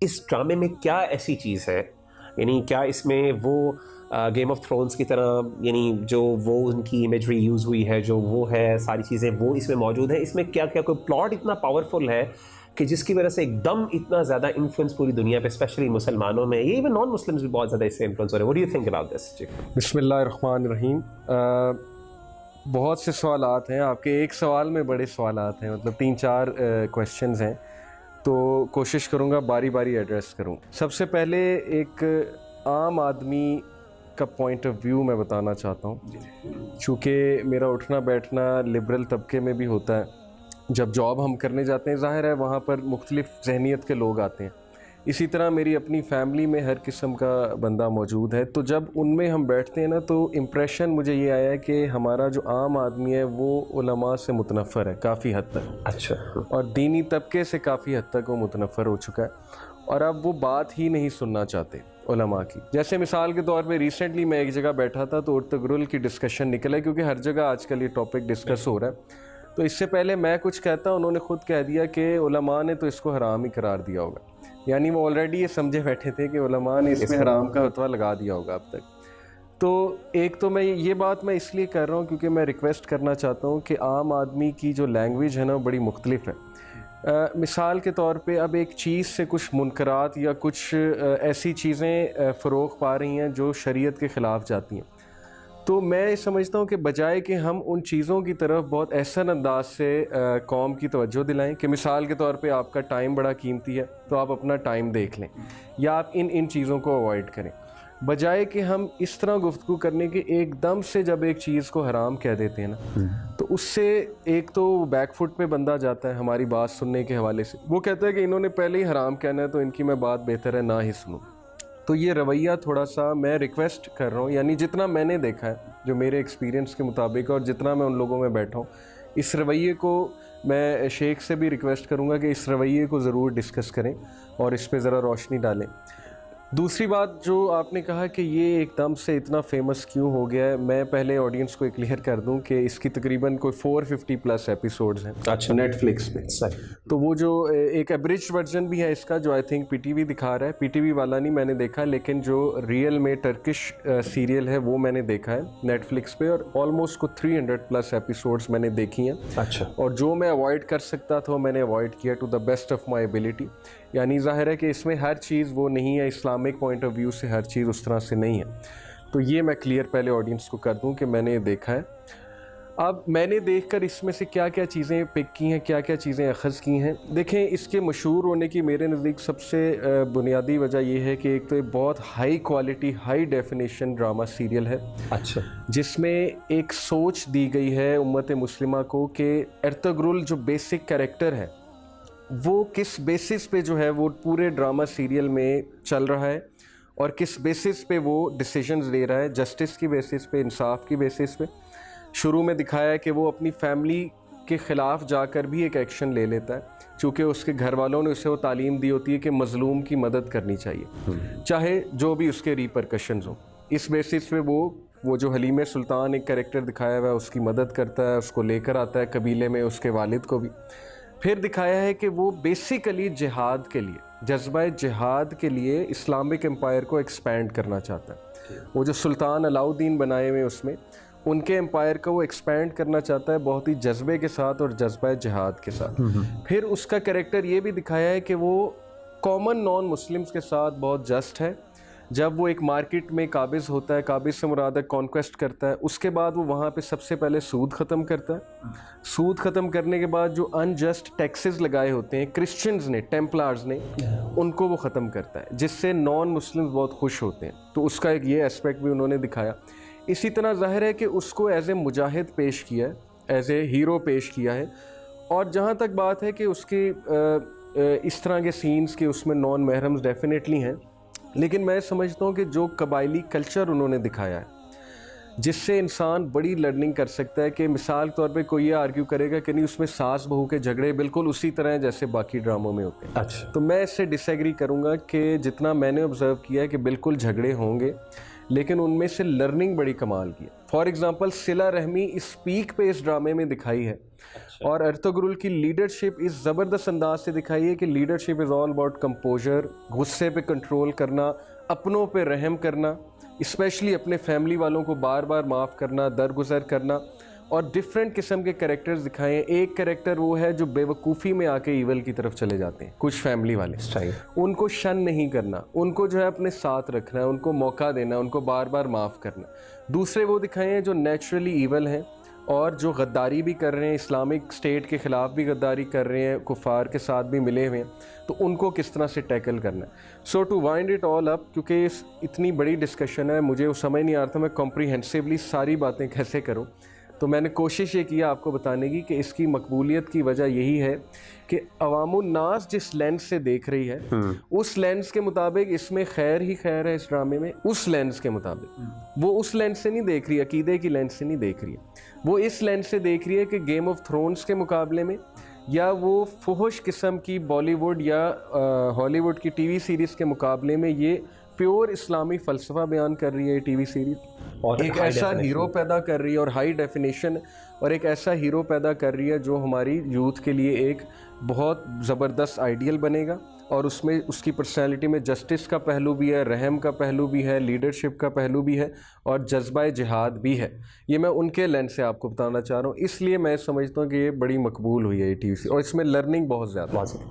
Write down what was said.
اس ڈرامے میں کیا ایسی چیز ہے, یعنی کیا اس میں وہ گیم آف تھرونس کی طرح, یعنی جو وہ ان کی امیجری یوز ہوئی ہے, جو وہ ہے ساری چیزیں وہ اس میں موجود ہیں, اس میں کیا کیا کوئی پلاٹ اتنا پاورفل ہے کہ جس کی وجہ سے ایک دم اتنا زیادہ انفلوئنس پوری دنیا پہ, اسپیشلی مسلمانوں میں, یہ ایون نان مسلمز بھی بہت زیادہ اس سے انفلوئنس ہو رہے ہیں. What do you think about this? بسم اللہ الرحمن الرحیم. بہت سے سوالات ہیں آپ کے, ایک سوال میں بڑے سوالات ہیں, مطلب 3-4 کویشچنز ہیں, تو کوشش کروں گا باری باری ایڈریس کروں. سب سے پہلے ایک عام آدمی کا پوائنٹ آف ویو میں بتانا چاہتا ہوں, چونکہ میرا اٹھنا بیٹھنا لبرل طبقے میں بھی ہوتا ہے. جب جاب ہم کرنے جاتے ہیں, ظاہر ہے وہاں پر مختلف ذہنیت کے لوگ آتے ہیں. اسی طرح میری اپنی فیملی میں ہر قسم کا بندہ موجود ہے, تو جب ان میں ہم بیٹھتے ہیں نا, تو امپریشن مجھے یہ آیا کہ ہمارا جو عام آدمی ہے وہ علماء سے متنفر ہے کافی حد تک. اچھا. اور دینی طبقے سے کافی حد تک وہ متنفر ہو چکا ہے, اور اب وہ بات ہی نہیں سننا چاہتے علماء کی. جیسے مثال کے طور پہ ریسنٹلی میں ایک جگہ بیٹھا تھا تو ارطغرل کی ڈسکشن نکلا, کیونکہ ہر جگہ آج کل یہ ٹاپک ڈسکس ہو رہا ہے. تو اس سے پہلے میں کچھ کہتا, انہوں نے خود کہہ دیا کہ علماء نے تو اس کو حرام ہی قرار دیا ہوگا. یعنی وہ آلریڈی یہ سمجھے بیٹھے تھے کہ علماء نے اس میں حرام کا فتویٰ لگا دیا ہوگا اب تک. تو ایک تو میں یہ بات میں اس لیے کر رہا ہوں کیونکہ میں ریکویسٹ کرنا چاہتا ہوں کہ عام آدمی کی جو لینگویج ہے نا وہ بڑی مختلف ہے. مثال کے طور پہ اب ایک چیز سے کچھ منکرات یا کچھ ایسی چیزیں فروغ پا رہی ہیں جو شریعت کے خلاف جاتی ہیں, تو میں سمجھتا ہوں کہ بجائے کہ ہم ان چیزوں کی طرف بہت احسن انداز سے قوم کی توجہ دلائیں, کہ مثال کے طور پہ آپ کا ٹائم بڑا قیمتی ہے تو آپ اپنا ٹائم دیکھ لیں, یا آپ ان چیزوں کو اوائڈ کریں, بجائے کہ ہم اس طرح گفتگو کرنے کے ایک دم سے جب ایک چیز کو حرام کہہ دیتے ہیں نا, تو اس سے ایک تو بیک فٹ پہ بندہ جاتا ہے ہماری بات سننے کے حوالے سے. وہ کہتا ہے کہ انہوں نے پہلے ہی حرام کہنا ہے تو ان کی میں بات بہتر ہے نہ ہی سنوں. تو یہ رویہ تھوڑا سا میں ریکویسٹ کر رہا ہوں, یعنی جتنا میں نے دیکھا ہے جو میرے ایکسپیرینس کے مطابق اور جتنا میں ان لوگوں میں بیٹھا ہوں, اس رویے کو میں شیخ سے بھی ریکویسٹ کروں گا کہ اس رویے کو ضرور ڈسکس کریں اور اس پہ ذرا روشنی ڈالیں. دوسری بات جو آپ نے کہا کہ یہ ایک دم سے اتنا فیمس کیوں ہو گیا ہے, میں پہلے آڈینس کو کلیئر کر دوں کہ اس کی تقریباً کوئی 450+ ایپیسوڈز ہیں. اچھا. نیٹ فلکس پہ. تو وہ جو ایک ایبریجڈ ورژن بھی ہے اس کا جو I think P T V دکھا رہا ہے, پی ٹی وی والا نہیں میں نے دیکھا, لیکن جو ریئل میں ٹرکش سیریل ہے وہ میں نے دیکھا ہے نیٹ فلکس پہ, اور آلموسٹ کو 300+ ایپیسوڈز میں نے دیکھی ہیں. اچھا. اور جو میں اوائڈ کر سکتا تھا میں نے اوائڈ کیا to the best of my ability. یعنی ظاہر ہے کہ اس میں ہر چیز وہ نہیں ہے, اسلامک پوائنٹ آف ویو سے ہر چیز اس طرح سے نہیں ہے. تو یہ میں کلیئر پہلے آڈینس کو کر دوں کہ میں نے یہ دیکھا ہے. اب میں نے دیکھ کر اس میں سے کیا کیا چیزیں پک کی ہیں, کیا کیا چیزیں اخذ کی ہیں. دیکھیں, اس کے مشہور ہونے کی میرے نزدیک سب سے بنیادی وجہ یہ ہے کہ ایک تو بہت high quality high definition drama serial ہے. اچھا. جس میں ایک سوچ دی گئی ہے امت مسلمہ کو کہ ارطغرل جو بیسک کریکٹر ہے وہ کس بیسس پہ جو ہے وہ پورے ڈرامہ سیریل میں چل رہا ہے, اور کس بیسس پہ وہ ڈیسیجنز لے رہا ہے, جسٹس کی بیسس پہ, انصاف کی بیسس پہ. شروع میں دکھایا ہے کہ وہ اپنی فیملی کے خلاف جا کر بھی ایک ایکشن لے لیتا ہے, چونکہ اس کے گھر والوں نے اسے وہ تعلیم دی ہوتی ہے کہ مظلوم کی مدد کرنی چاہیے چاہے جو بھی اس کے ریپرکشنز ہوں. اس بیسس پہ وہ جو حلیم سلطان ایک کریکٹر دکھایا ہوا ہے اس کی مدد کرتا ہے, اس کو لے کر آتا ہے قبیلے میں, اس کے والد کو بھی. پھر دکھایا ہے کہ وہ بیسیکلی جہاد کے لیے, جذبہ جہاد کے لیے اسلامک امپائر کو ایکسپینڈ کرنا چاہتا ہے. وہ جو سلطان علاؤدین بنائے ہوئے اس میں ان کے امپائر کو وہ ایکسپینڈ کرنا چاہتا ہے بہت ہی جذبے کے ساتھ اور جذبہ جہاد کے ساتھ. پھر اس کا کریکٹر یہ بھی دکھایا ہے کہ وہ کامن نان مسلمز کے ساتھ بہت جسٹ ہے. جب وہ ایک مارکیٹ میں قابض ہوتا ہے, قابض سے مراد ہے کانکویسٹ کرتا ہے, اس کے بعد وہ وہاں پہ سب سے پہلے سود ختم کرتا ہے. سود ختم کرنے کے بعد جو انجسٹ ٹیکسز لگائے ہوتے ہیں کرسچنز نے, ٹیمپلارز نے, ان کو وہ ختم کرتا ہے, جس سے نان مسلمز بہت خوش ہوتے ہیں. تو اس کا ایک یہ اسپیکٹ بھی انہوں نے دکھایا. اسی طرح ظاہر ہے کہ اس کو ایز اے مجاہد پیش کیا ہے, ایز اے ہیرو پیش کیا ہے. اور جہاں تک بات ہے کہ اس کی اس طرح کے سینز کے اس میں نان محرمز ڈیفینیٹلی ہیں, لیکن میں سمجھتا ہوں کہ جو قبائلی کلچر انہوں نے دکھایا ہے جس سے انسان بڑی لرننگ کر سکتا ہے, کہ مثال طور پہ کوئی یہ آرگیو کرے گا کہ نہیں اس میں ساس بہو کے جھگڑے بالکل اسی طرح ہیں جیسے باقی ڈراموں میں ہوتے ہیں. اچھا. تو میں اس سے ڈس ایگری کروں گا کہ جتنا میں نے آبزرو کیا ہے کہ بالکل جھگڑے ہوں گے, لیکن ان میں سے لرننگ بڑی کمال کی ہے. فار ایگزامپل صلہ رحمی اس پیک پہ اس ڈرامے میں دکھائی ہے, اور ارطغرل کی لیڈرشپ اس زبردست انداز سے دکھائی ہے کہ leadership is all about composer, غصے پہ کنٹرول کرنا, اپنوں پہ رحم کرنا, اسپیشلی اپنے فیملی والوں کو بار بار معاف کرنا, درگزر کرنا, اور ڈفرینٹ قسم کے کریکٹرز دکھائے ہیں. ایک کریکٹر وہ ہے جو بے وقوفی میں آ کے ایول کی طرف چلے جاتے ہیں, کچھ فیملی والے, ان کو شن نہیں کرنا, ان کو جو ہے اپنے ساتھ رکھنا ہے, ان کو موقع دینا, ان کو بار بار معاف کرنا. دوسرے وہ دکھائے ہیں جو نیچرلی ایول ہیں اور جو غداری بھی کر رہے ہیں, اسلامک اسٹیٹ کے خلاف بھی غداری کر رہے ہیں, کفار کے ساتھ بھی ملے ہوئے ہیں, تو ان کو کس طرح سے ٹیکل کرنا ہے. سو ٹو وائنڈ اٹ آل اپ, کیونکہ اتنی بڑی ڈسکشن ہے, مجھے وہ سمجھ نہیں آ رہا تھا میں کمپریہنسولی ساری باتیں کیسے کروں, تو میں نے کوشش یہ کیا آپ کو بتانے کی کہ اس کی مقبولیت کی وجہ یہی ہے کہ عوام الناس جس لینس سے دیکھ رہی ہے اس لینس کے مطابق اس میں خیر ہی خیر ہے. اس ڈرامے میں اس لینس کے مطابق وہ اس لینس سے نہیں دیکھ رہی, عقیدے کی لینس سے نہیں دیکھ رہی ہے, وہ اس لینس سے دیکھ رہی ہے کہ گیم آف تھرونز کے مقابلے میں یا وہ فحش قسم کی بالی ووڈ یا ہالی ووڈ کی ٹی وی سیریز کے مقابلے میں یہ پیور اسلامی فلسفہ بیان کر رہی ہے. یہ ٹی وی سیریز اور ایک ایسا ہیرو پیدا کر رہی ہے, اور ہائی ڈیفینیشن, اور ایک ایسا ہیرو پیدا کر رہی ہے جو ہماری یوتھ کے لیے ایک بہت زبردست آئیڈیل بنے گا, اور اس میں اس کی پرسنالٹی میں جسٹس کا پہلو بھی ہے, رحم کا پہلو بھی ہے, لیڈرشپ کا پہلو بھی ہے, اور جذبہ جہاد بھی ہے. یہ میں ان کے لینس سے آپ کو بتانا چاہ رہا ہوں, اس لیے میں سمجھتا ہوں کہ یہ بڑی مقبول ہوئی ہے یہ ٹی وی سی, اور اس میں لرننگ بہت زیادہ ہے.